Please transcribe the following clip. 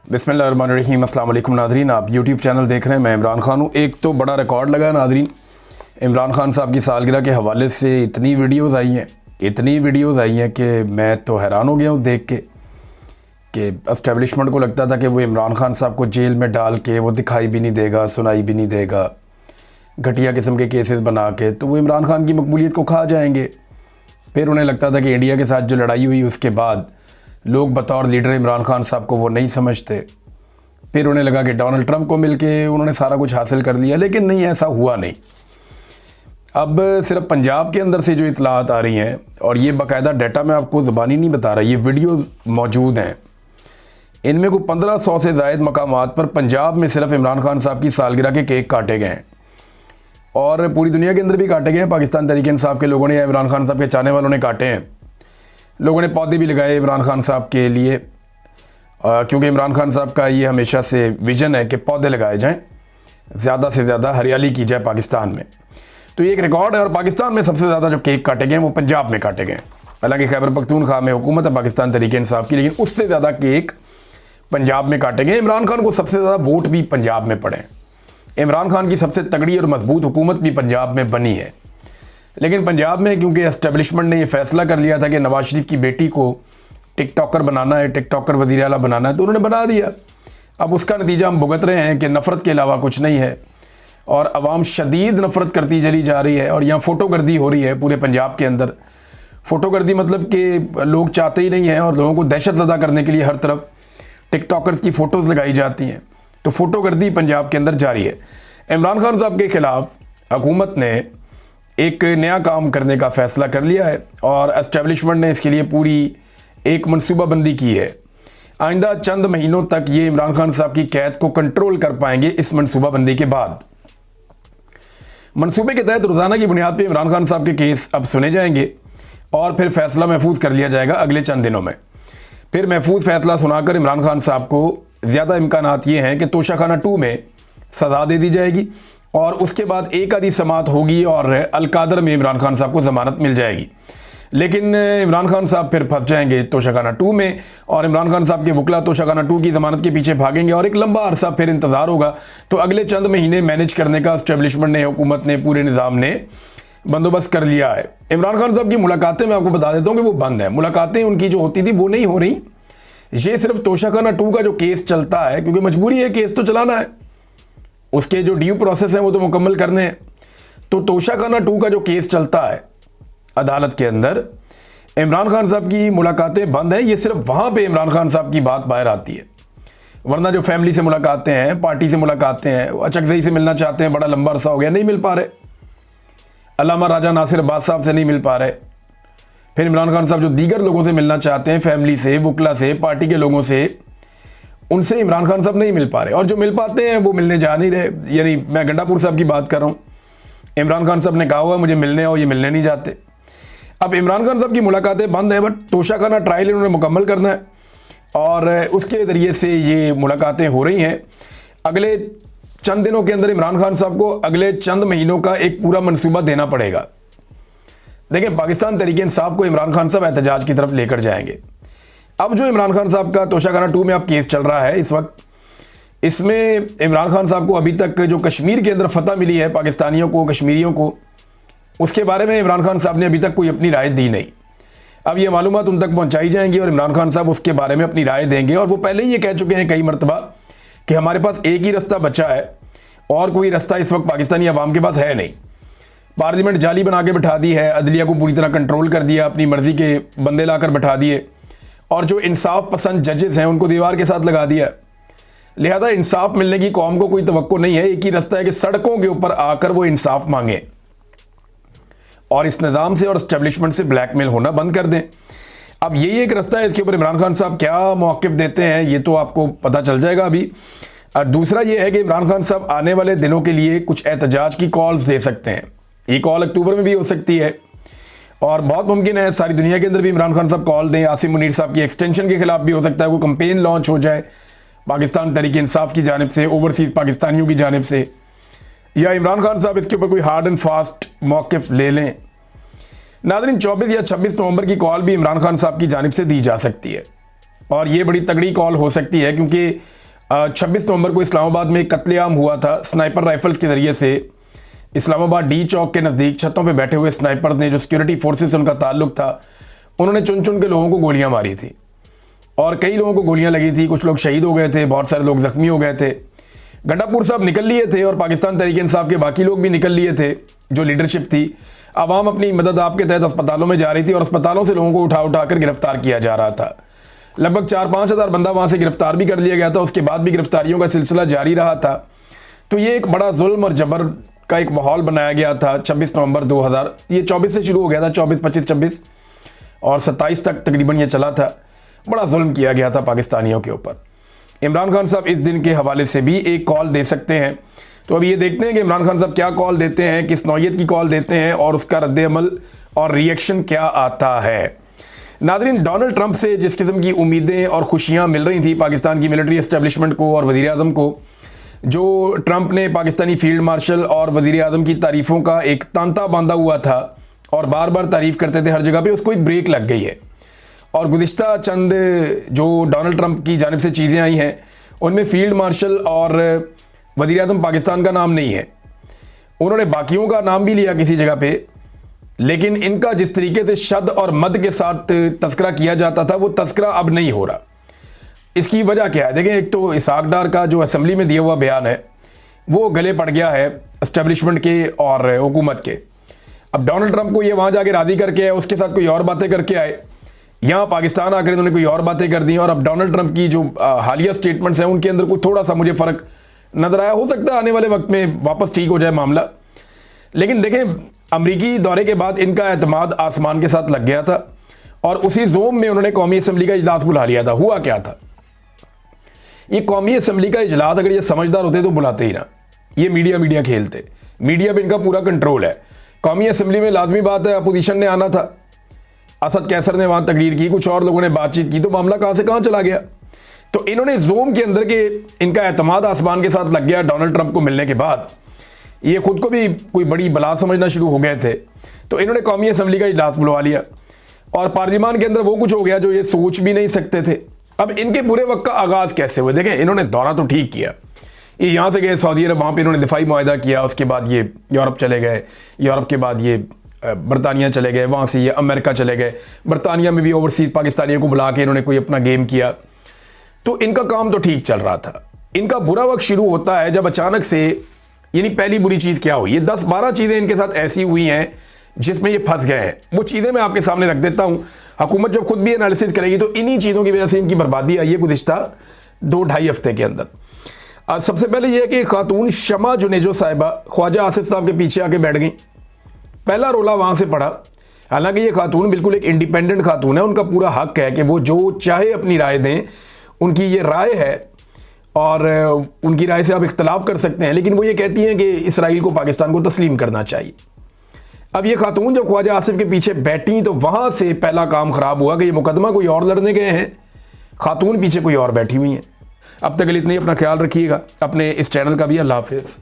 बिस्मिल्लाहिर्रहमानिर्रहीम। अस्सलाम वालेकुम नादरीन, आप यूट्यूब चैनल देख रहे हैं। मैं इमरान खान हूँ। एक तो बड़ा रिकॉर्ड लगा नादरीन, इमरान खान साहब की सालगिरह के हवाले से इतनी वीडियोस आई हैं कि मैं तो हैरान हो गया हूँ देख के कि एस्टेब्लिशमेंट को लगता था कि वो इमरान खान साहब को जेल में डाल के वो दिखाई भी नहीं देगा, सुनाई भी नहीं देगा, घटिया किस्म के केसेस बना के तो वो इमरान खान की मकबूलियत को खा जाएंगे। फिर उन्हें लगता था कि इंडिया के साथ जो लड़ाई हुई उसके बाद लोग बतौर लीडर इमरान खान साहब को वो नहीं समझते। फिर उन्हें लगा कि डोनाल्ड ट्रंप को मिलके उन्होंने सारा कुछ हासिल कर लिया, लेकिन नहीं, ऐसा हुआ नहीं। अब सिर्फ पंजाब के अंदर से जो इतलात आ रही हैं, और ये बाकायदा डाटा मैं आपको ज़बानी नहीं बता रहा, ये वीडियोज़ मौजूद हैं, इनमें को 1500 से ज़ायद मकामात पर पंजाब में सिर्फ इमरान खान साहब की सालगिरह के केक काटे गए हैं और पूरी दुनिया के अंदर भी काटे गए हैं। पाकिस्तान तहरीक इंसाफ के लोगों ने या इमरान खान साहब के चाहने वालों ने काटे हैं। लोगों ने पौधे भी लगाए इमरान खान साहब के लिए, क्योंकि इमरान खान साहब का ये हमेशा से विज़न है कि पौधे लगाए जाएं, ज़्यादा से ज़्यादा हरियाली की जाए पाकिस्तान में। तो ये एक रिकॉर्ड है। और पाकिस्तान में सबसे ज़्यादा जो केक काटे गए वो पंजाब में काटे गए। हालांकि खैबर पख्तूनख्वा में हुकूमत है पाकिस्तान तहरीक इंसाफ की, लेकिन उससे ज़्यादा केक पंजाब में काटे गए। इमरान खान को सबसे ज़्यादा वोट भी पंजाब में पड़े। इमरान खान की सबसे तगड़ी और मजबूत हुकूमत भी पंजाब में बनी है। लेकिन पंजाब में क्योंकि एस्टेब्लिशमेंट ने यह फैसला कर लिया था कि नवाज शरीफ की बेटी को टिकटॉकर बनाना है, टिकटॉकर वज़ीर आला बनाना है, तो उन्होंने बना दिया। अब उसका नतीजा हम भुगत रहे हैं कि नफ़रत के अलावा कुछ नहीं है और अवाम शदीद नफ़रत करती चली जा रही है। और यहाँ फ़ोटोगर्दी हो रही है पूरे पंजाब के अंदर। फ़ोटोगर्दी मतलब कि लोग चाहते ही नहीं हैं और लोगों को दहशत ज़दा करने के लिए हर तरफ टिकटॉकर्स की फ़ोटोज़ लगाई जाती हैं। तो फ़ोटोगर्दी पंजाब के अंदर जारी है। इमरान खान साहब के ख़िलाफ़ हुकूमत ने एक नया काम करने का फ़ैसला कर लिया है और एस्टेब्लिशमेंट ने इसके लिए पूरी एक मनसूबाबंदी की है। आइंदा चंद महीनों तक ये इमरान खान साहब की कैद को कंट्रोल कर पाएंगे। इस मनसूबाबंदी के बाद मनसूबे के तहत रोज़ाना की बुनियाद पर इमरान खान साहब के केस अब सुने जाएंगे और फिर फ़ैसला महफूज कर लिया जाएगा अगले चंद दिनों में। फिर महफूज फ़ैसला सुनाकर इमरान खान साहब को ज़्यादा इम्कानात ये हैं कि तोशाखाना 2 में सज़ा दे दी जाएगी और उसके बाद एक आधी समात होगी और अलकादर में इमरान खान साहब को ज़मानत मिल जाएगी। लेकिन इमरान खान साहब फिर फंस जाएंगे तोशाखाना 2 में और इमरान खान साहब के वकला तोशाखाना 2 की ज़मानत के पीछे भागेंगे और एक लंबा अरसा फिर इंतज़ार होगा। तो अगले चंद महीने मैनेज करने का एस्टेब्लिशमेंट ने, हुकूमत ने, पूरे निज़ाम ने बंदोबस्त कर लिया है। इमरान खान साहब की मुलाकातें मैं आपको बता देता हूँ कि वो बंद है। मुलाकातें उनकी जो होती थी वो नहीं हो रही। ये सिर्फ तोशाखाना 2 का जो केस चलता है, क्योंकि मजबूरी है, केस तो चलाना है, उसके जो ड्यू प्रोसेस हैं वो तो मुकम्मल करने हैं। तो तोशाखाना 2 का जो केस चलता है अदालत के अंदर, इमरान खान साहब की मुलाकातें बंद हैं। ये सिर्फ वहाँ पे इमरान खान साहब की बात बाहर आती है, वरना जो फैमिली से मुलाकातें हैं, पार्टी से मुलाकातें हैं, अचकज़ई से मिलना चाहते हैं, बड़ा लंबा अरसा हो गया नहीं मिल पा रहे, अल्लामा राजा नासिर अब्बास साहब से नहीं मिल पा रहे। फिर इमरान खान साहब जो दीगर लोगों से मिलना चाहते हैं, फैमिली से, वकला से, पार्टी के लोगों से, उनसे इमरान खान साहब नहीं मिल पा रहे। और जो मिल पाते हैं वो मिलने जा नहीं रहे। यानी मैं गंडापुर साहब की बात कर रहा हूँ, इमरान खान साहब ने कहा हुआ मुझे मिलने आओ, ये मिलने नहीं जाते। अब इमरान खान साहब की मुलाकातें बंद हैं, बट तोशाखाना ट्रायल इन्होंने मुकम्मल करना है और उसके ज़रिए से ये मुलाकातें हो रही हैं। अगले चंद दिनों के अंदर इमरान खान साहब को अगले चंद महीनों का एक पूरा मनसूबा देना पड़ेगा। देखिए, पाकिस्तान तहरीक इंसाफ को इमरान खान साहब एहतजाज की तरफ लेकर जाएंगे। अब जो इमरान खान साहब का तोशाखाना 2 में अब केस चल रहा है इस वक्त, इसमें इमरान खान साहब को अभी तक जो कश्मीर के अंदर फतह मिली है पाकिस्तानियों को, कश्मीरियों को, उसके बारे में इमरान खान साहब ने अभी तक कोई अपनी राय दी नहीं। अब ये मालूमात उन तक पहुंचाई जाएंगी और इमरान खान साहब उसके बारे में अपनी राय देंगे। और वो पहले ही ये कह चुके हैं कई मरतबा कि हमारे पास एक ही रास्ता बचा है और कोई रास्ता इस वक्त पाकिस्तानी अवाम के पास है नहीं। पार्लियामेंट जाली बना के बिठा दी है, अदलिया को पूरी तरह कंट्रोल कर दिया, अपनी मर्जी के बंदे लाकर बिठा दिए और जो इंसाफ पसंद जजेस हैं उनको दीवार के साथ लगा दिया। लिहाजा इंसाफ मिलने की कौम को कोई तवक्को नहीं है। एक ही रास्ता है कि सड़कों के ऊपर आकर वो इंसाफ मांगे और इस निज़ाम से और एस्टेब्लिशमेंट से ब्लैकमेल होना बंद कर दें। अब यही एक रास्ता है। इसके ऊपर इमरान खान साहब क्या मौक़िफ़ देते हैं ये तो आपको पता चल जाएगा अभी। और दूसरा ये है कि इमरान खान साहब आने वाले दिनों के लिए कुछ एहतजाज की कॉल्स दे सकते हैं। ये कॉल अक्टूबर में भी हो सकती है और बहुत मुमकिन है सारी दुनिया के अंदर भी इमरान खान साहब कॉल दें। आसिम मुनीर साहब की एक्सटेंशन के खिलाफ भी हो सकता है, कोई कंपेन लॉन्च हो जाए पाकिस्तान तहरीक इंसाफ की जानिब से, ओवरसीज़ पाकिस्तानियों की जानिब से, या इमरान खान साहब इसके ऊपर कोई हार्ड एंड फास्ट मौक़िफ़ ले लें। नाज़रीन, 24 या 26 नवंबर की कॉल भी इमरान खान साहब की जानिब से दी जा सकती है और ये बड़ी तगड़ी कॉल हो सकती है, क्योंकि 26 नवंबर को इस्लामाबाद में कत्लेआम हुआ था। स्नाइपर राइफल्स के ज़रिए से इस्लामाबाद डी चौक के नज़दीक छतों पे बैठे हुए स्नाइपर्स ने, जो सिक्योरिटी फोर्सेस से उनका ताल्लुक था, उन्होंने चुन चुन के लोगों को गोलियां मारी थी और कई लोगों को गोलियां लगी थी। कुछ लोग शहीद हो गए थे, बहुत सारे लोग ज़ख्मी हो गए थे। गंडापुर साहब निकल लिए थे और पाकिस्तान तहरीक इंसाफ के बाकी लोग भी निकल लिए थे। जो लीडरशिप थी, आवाम अपनी मदद आपके तहत अस्पतालों में जा रही थी और अस्पतालों से लोगों को उठा उठा कर गिरफ्तार किया जा रहा था। लगभग 4-5 हज़ार बंदा वहाँ से गिरफ्तार भी कर लिया गया था। उसके बाद भी गिरफ्तारियों का सिलसिला जारी रहा था। तो ये एक बड़ा जुल्म और जबर का एक माहौल बनाया गया था। 26 नवंबर 2000, ये 24 से शुरू हो गया था, 24, 25, 26 और 27 तक तकरीबन ये चला था। बड़ा जुल्म किया गया था पाकिस्तानियों के ऊपर। इमरान खान साहब इस दिन के हवाले से भी एक कॉल दे सकते हैं। तो अभी ये देखते हैं कि इमरान खान साहब क्या कॉल देते हैं, किस नौयत की कॉल देते हैं और उसका रद्द-ए-अमल और रिएक्शन क्या आता है। नाज़रीन, डोनाल्ड ट्रंप से जिस किस्म की उम्मीदें और खुशियाँ मिल रही थी पाकिस्तान की मिलिट्री एस्टेब्लिशमेंट को और वज़ीर आज़म को, जो ट्रंप ने पाकिस्तानी फील्ड मार्शल और वज़ीर आज़म की तारीफ़ों का एक तांता बांधा हुआ था और बार बार तारीफ़ करते थे हर जगह पे, उसको एक ब्रेक लग गई है। और गुज़िश्ता चंद जो डोनाल्ड ट्रंप की जानिब से चीज़ें आई हैं, उनमें फ़ील्ड मार्शल और वज़ीर आज़म पाकिस्तान का नाम नहीं है। उन्होंने बाकियों का नाम भी लिया किसी जगह पे, लेकिन इनका जिस तरीके से शद और मद के साथ तस्करा किया जाता था, वो तस्करा अब नहीं हो रहा। इसकी वजह क्या है? देखें, एक तो इसहाक डार का जो असेंबली में दिया हुआ बयान है वो गले पड़ गया है एस्टेब्लिशमेंट के और हुकूमत के। अब डोनाल्ड ट्रंप को ये वहाँ जाके राज़ी करके आए, उसके साथ कोई और बातें करके आए, यहाँ पाकिस्तान आकर इन्होंने कोई और बातें कर दी और अब डोनाल्ड ट्रंप की जो हालिया स्टेटमेंट्स हैं उनके अंदर कुछ थोड़ा सा मुझे फ़र्क नज़र आया। हो सकता है आने वाले वक्त में वापस ठीक हो जाए मामला। लेकिन देखें, अमरीकी दौरे के बाद इनका एतमाद आसमान के साथ लग गया था और उसी जोम में उन्होंने कौमी असम्बली का इजलास बुला लिया था। हुआ क्या था? ये कौमी असम्बली का इजलास अगर ये समझदार होते तो बुलाते ही ना। ये मीडिया खेलते। मीडिया पे इनका पूरा कंट्रोल है। कौमी असम्बली में लाजमी बात है अपोजिशन ने आना था। असद कैसर ने वहाँ तकरीर की, कुछ और लोगों ने बातचीत की, तो मामला कहाँ से कहाँ चला गया। तो इन्होंने जोम के अंदर के इनका एतमाद आसमान के साथ लग गया डोनाल्ड ट्रंप को मिलने के बाद। ये खुद को भी कोई बड़ी बला समझना शुरू हो गए थे। तो इन्होंने कौमी असम्बली का इजलास बुलवा लिया और पार्लियामान के अंदर वो कुछ हो गया जो ये सोच भी नहीं सकते थे। अब इनके पूरे वक्त का आगाज़ कैसे हुआ? देखें, इन्होंने दौरा तो ठीक किया, ये यहाँ से गए सऊदी अरब, वहाँ पे इन्होंने दिफाई मुआहदा किया। उसके बाद ये यूरोप चले गए, यूरोप के बाद ये बरतानिया चले गए, वहाँ से ये अमेरिका चले गए। बरतानिया में भी ओवरसीज़ पाकिस्तानियों को बुला के इन्होंने कोई अपना गेम किया। तो इनका काम तो ठीक चल रहा था। इनका बुरा वक्त शुरू होता है जब अचानक से, यानी पहली बुरी चीज़ क्या हुई, ये 10-12 चीज़ें इनके साथ ऐसी हुई हैं जिसमें ये फंस गए हैं। वो चीज़ें मैं आपके सामने रख देता हूँ। हुकूमत जब खुद भी एनालिसिस करेगी तो इन्हीं चीज़ों की वजह से इनकी बर्बादी आई है गुज़िश्ता 2-2.5 हफ्ते के अंदर। सबसे पहले यह है कि खातून शमा जुनेजो साहिबा ख्वाजा आसिफ साहब के पीछे आके बैठ गई। पहला रोला वहाँ से पड़ा। हालांकि ये खातून बिल्कुल एक इंडिपेंडेंट खातून है, उनका पूरा हक है कि वो जो चाहे अपनी राय दें, उनकी ये राय है और उनकी राय से आप इख्तलाफ कर सकते हैं। लेकिन वो ये कहती हैं कि इसराइल को पाकिस्तान को तस्लीम करना चाहिए। अब ये खातून जब ख्वाजा आसिफ के पीछे बैठी तो वहाँ से पहला काम ख़राब हुआ कि ये मुकदमा कोई और लड़ने गए हैं, खातून पीछे कोई और बैठी हुई हैं। अब तक के लिए इतना ही। अपना ख्याल रखिएगा, अपने इस चैनल का भी। अल्लाह हाफ़िज़।